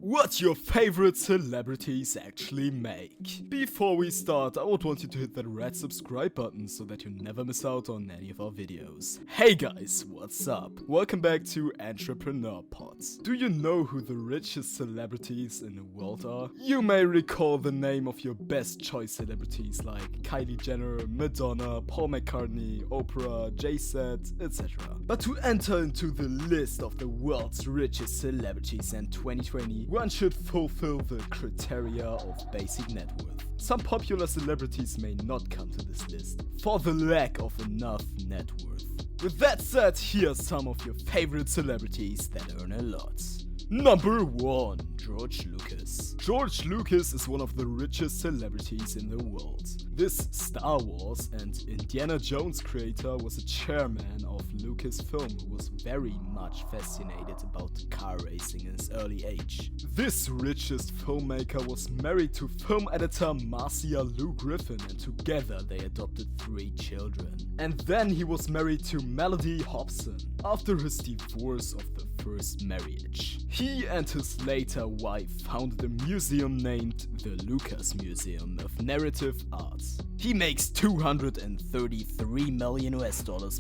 what your favorite celebrities actually make. Before we start, I would want you to hit that red subscribe button so that you never miss out on any of our videos. Hey guys, what's up? Welcome back to Entrepreneur Pods. Do you know who the richest celebrities in the world are? You may recall the name of your best choice celebrities like Kylie Jenner, Madonna, Paul McCartney, Oprah, Jay-Z, etc. But to enter into the list of the world's richest celebrities in 2020, one should fulfill the criteria of basic net worth. Some popular celebrities may not come to this list for the lack of enough net worth. With that said, here are some of your favorite celebrities that earn a lot. Number 1. George Lucas. George Lucas is one of the richest celebrities in the world. This Star Wars and Indiana Jones creator was a chairman of Lucasfilm who was very much fascinated about car racing in his early age. This richest filmmaker was married to film editor Marcia Lou Griffin, and together they adopted 3 children. And then he was married to Melody Hobson after his divorce of the first marriage. He and his later wife founded a museum named the Lucas Museum of Narrative Arts. He makes $233 million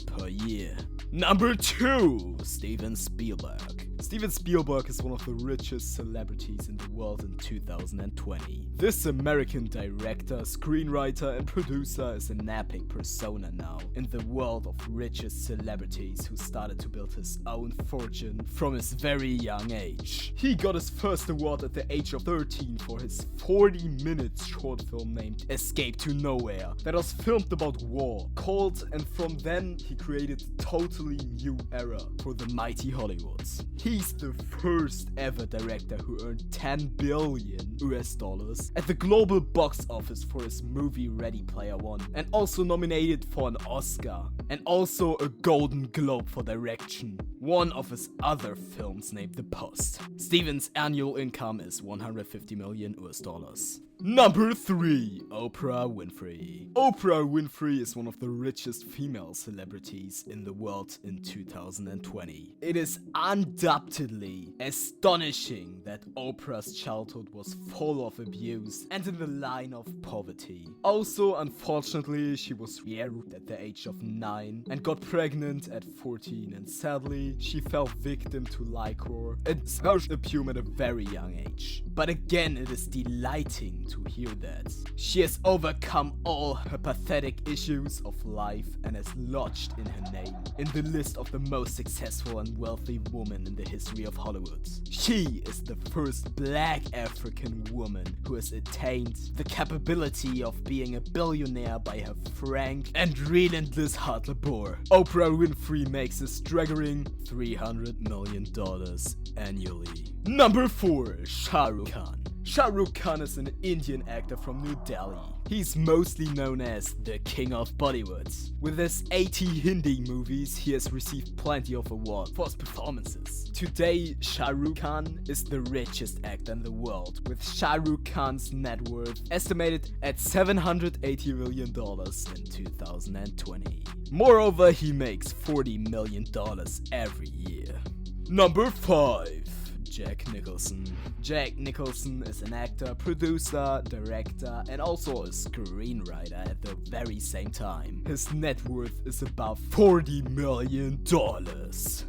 per year. Number 2. Steven Spielberg. Steven Spielberg is one of the richest celebrities in the world in 2020. This American director, screenwriter and producer is an epic persona now in the world of richest celebrities who started to build his own fortune from his very young age. He got his first award at the age of 13 for his 40-minute short film named Escape to Nowhere that was filmed about war, cold, and from then he created a totally new era for the mighty Hollywoods. He's the first ever director who earned 10 billion US dollars at the global box office for his movie Ready Player One, and also nominated for an Oscar and also a Golden Globe for direction. One of his other films named The Post. Steven's annual income is 150 million US dollars. Number 3. Oprah Winfrey. Oprah Winfrey is one of the richest female celebrities in the world in 2020. It is undoubtedly astonishing that Oprah's childhood was full of abuse and in the line of poverty. Also, unfortunately, she was married at the age of 9 and got pregnant at 14, and sadly, she fell victim to liquor and opium at a very young age. But again, it is delighting to hear that she has overcome all her pathetic issues of life and has lodged in her name in the list of the most successful and wealthy women in the history of Hollywood. She is the first black African woman who has attained the capability of being a billionaire by her frank and relentless hard labor. Oprah Winfrey makes a staggering $300 million annually. Number 4. Shah Rukh Khan. Shah Rukh Khan is an Indian actor from New Delhi. He's mostly known as the King of Bollywood. With his 80 Hindi movies, he has received plenty of awards for his performances. Today, Shah Rukh Khan is the richest actor in the world, with Shah Rukh Khan's net worth estimated at $780 million in 2020. Moreover, he makes $40 million every year. Number 5. Jack Nicholson. Jack Nicholson is an actor, producer, director, and also a screenwriter at the very same time. His net worth is about $40 million.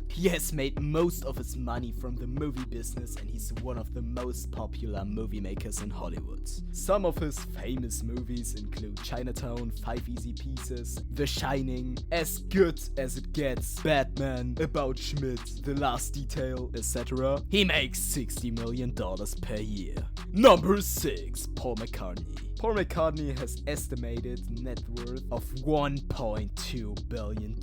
He has made most of his money from the movie business, and he's one of the most popular movie makers in Hollywood. Some of his famous movies include Chinatown, 5 Easy Pieces, The Shining, As Good As It Gets, Batman, About Schmidt, The Last Detail, etc. He makes $60 million per year. Number 6. Paul McCartney. Paul McCartney has estimated net worth of $1.2 billion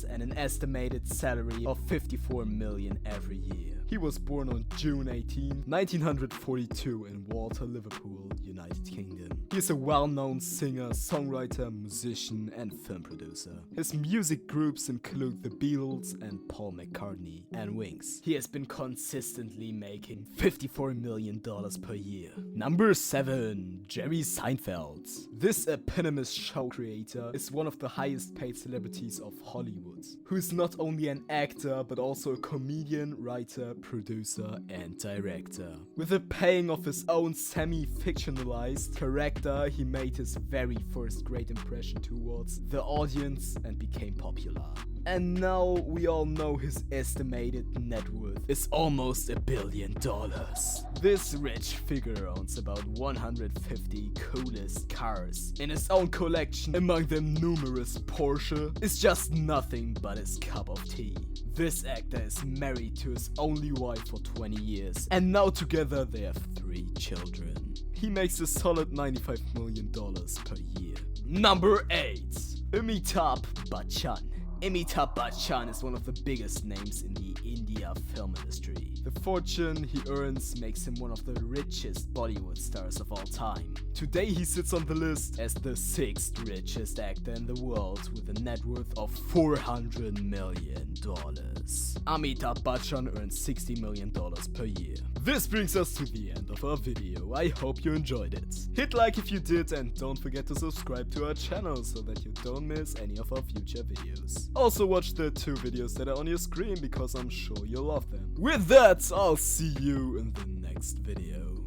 and an estimated salary of $54 million every year. He was born on June 18, 1942 in Walter, Liverpool, United Kingdom. He is a well-known singer, songwriter, musician, and film producer. His music groups include The Beatles and Paul McCartney and Wings. He has been consistently making $54 million per year. Number 7. Jerry Seinfeld. This eponymous show creator is one of the highest paid celebrities of Hollywood, who is not only an actor but also a comedian, writer, producer, and director. With the paying of his own semi-fictionalized character, he made his very first great impression towards the audience and became popular. And now we all know his estimated net worth is almost $1 billion. This rich figure owns about 150 coolest cars in his own collection. Among them numerous Porsche is just nothing but his cup of tea. This actor is married to his only wife for 20 years and now together they have 3 children. He makes a solid $95 million per year. Number 8. AMITABH BACHCHAN. AMITABH BACHCHAN is one of the biggest names in the India film industry. The fortune he earns makes him one of the richest Bollywood stars of all time. Today he sits on the list as the 6th richest actor in the world with a net worth of $400 million. AMITABH BACHCHAN earns $60 million per year. This brings us to the end of our video. I hope you enjoyed it. Hit like if you did and don't forget to subscribe to our channel so that you don't miss any of our future videos. Also watch the 2 videos that are on your screen because I'm sure you'll love them. With that, I'll see you in the next video.